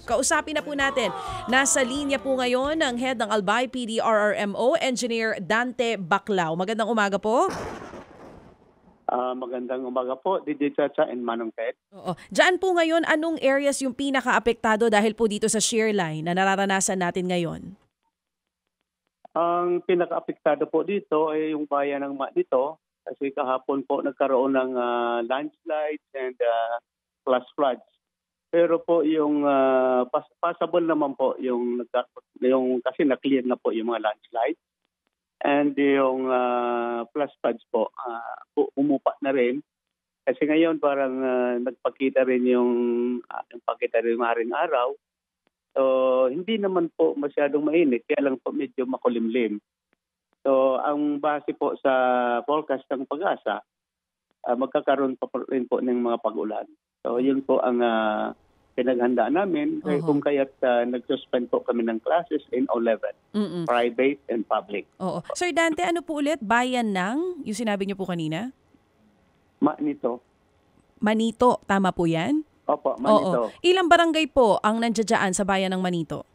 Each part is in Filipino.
Kausapin na po natin. Nasa linya po ngayon ang head ng Albay PDRRMO, Engineer Dante Baclao. Magandang umaga po. Magandang umaga po, DJ Chacha and Manong Ted. Oo. Diyan po ngayon, anong areas yung pinaka-apektado dahil po dito sa shear line na nararanasan natin ngayon? Ang pinaka-apektado po dito ay yung bayan ng Manito kasi kahapon po nagkaroon ng landslides and flash floods. Pero po yung passable naman po yung kasi na-clear na po yung mga landslides. And yung flash floods po umupa na rin. Kasi ngayon parang nagpakita rin yung maring araw. So, hindi naman po masyadong mainit, kaya lang po medyo makulimlim. So, ang base po sa forecast ng Pag-asa, magkakaroon pa rin po ng mga pag-ulan. So, yun po ang pinaghandaan namin. Kung kaya't nag-suspend po kami ng classes in O-level, private and public. Oo. Sir Dante, ano po ulit? Bayan ng, yung sinabi niyo po kanina? Manito. Manito, tama po yan? Opo, Manito. Oo. Ilang barangay po ang nandiyadyaan sa bayan ng Manito?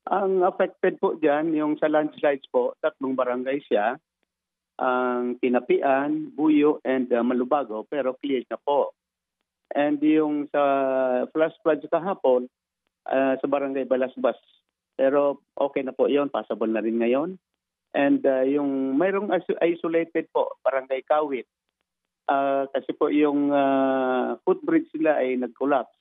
Ang affected po dyan, yung sa landslides po, 3 barangay siya. Ang Tinapian, Buyo, and Malubago, pero clear na po. And yung sa flash floods kahapon, sa barangay Balasbas. Pero okay na po yun, passable na rin ngayon. And yung mayroong isolated po, barangay Kawit. Kasi po yung footbridge nila ay nag-collapse.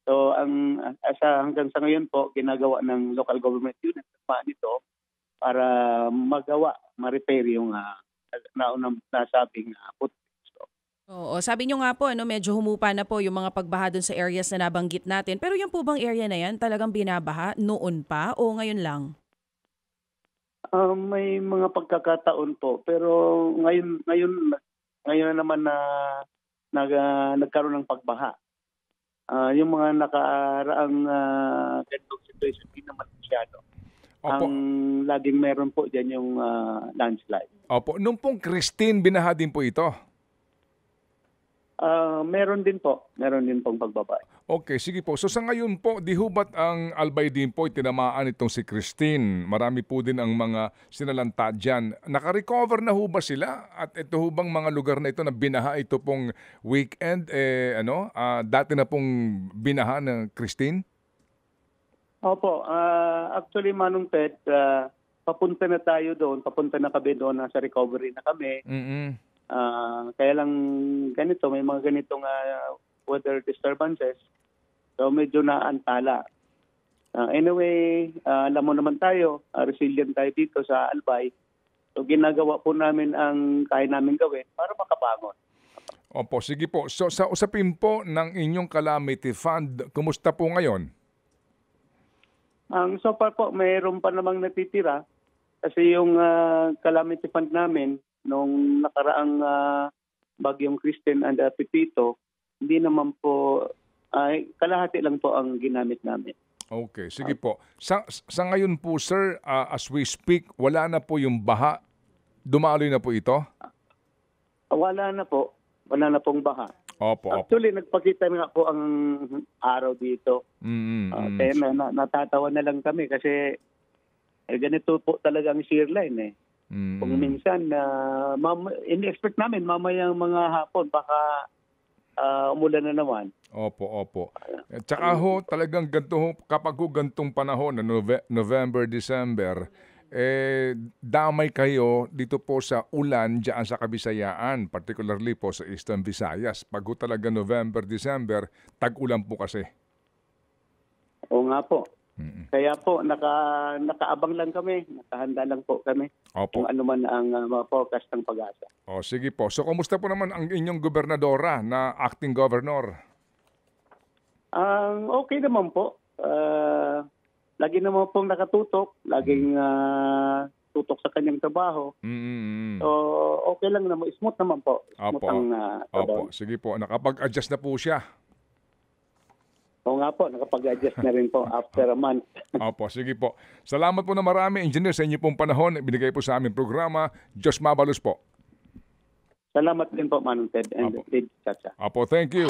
So hanggang sa ngayon po, ginagawa ng local government unit nito para ma-repair yung nasabing footbridge. So, oo, sabi nyo nga po, medyo humupa na po yung mga pagbaha dun sa areas na nabanggit natin. Pero yung po bang area na yan talagang binabaha noon pa o ngayon lang? May mga pagkakataon po. Pero ngayon na naman na nagkaroon ng pagbaha. Yung mga nakaraang ganitong situation, hindi naman masyado. Opo. Ang laging meron po dyan yung landslide. Opo. Nung pong Christine, binaha din po ito? Meron din pong pagbaba. Okay, sige po. So sa ngayon po, di ho ba't ang Albay din po tinamaan itong si Christine? Marami po din ang mga sinalanta dyan. Naka-recover na ho ba sila? At ito ho bang mga lugar na ito na binaha ito pong weekend, dati na pong binaha ng Christine? Opo. Actually, Manong Ted, papunta na tayo doon. Papunta na kami doon. Nasa recovery na kami. Kaya lang ganito, may mga ganitong weather disturbances. So medyo naantala. Anyway, alam mo naman tayo, resilient tayo dito sa Albay. So ginagawa po namin ang kaya namin gawin para makabangon. Opo, sige po. So sa usapin po ng inyong calamity fund, kumusta po ngayon? So far po, mayroon pa namang natitira. Kasi yung calamity fund namin, nung nakaraang bagyong Christine and Pepito, hindi naman po, kalahati lang po ang ginamit namin. Okay, sige po. Sa ngayon po, sir, as we speak, wala na po yung baha? Dumaloy na po ito? Wala na po. Wala na pong baha. Opo. Actually, nagpakita nga po ang araw dito. Kaya natatawa na lang kami kasi ganito po talaga ang shear line eh. Kung minsan, in-expect namin mamayang mga hapon, baka umulan na naman. Opo. At saka ho, talagang ganito, kapag ho gantong panahon, na November, December, damay kayo dito po sa ulan dyan sa Kabisayaan, particularly po sa Eastern Visayas. Pag ho talaga November, December, tag-ulan po kasi. Oo nga po. Kaya po, nakaabang lang kami, nakahanda lang po kami. Opo. Kung ano man ang forecast ng Pag-asa. O, sige po. So, kumusta po naman ang inyong gobernadora na acting governor? Okay naman po. Lagi naman pong nakatutok. Laging tutok sa kanyang trabaho. So, okay lang naman. Smooth naman po. Smooth ang trabaho. Opo. Sige po. Nakapag-adjust na po siya. Oo nga po, nakapag-adjust na rin po after a month. Opo, sige po. Salamat po na marami, Engineer, sa inyo pong panahon. Binigay po sa aming programa. Diyos mabalos po. Salamat din po, Manong Ted and Ted Chacha. Opo, thank you.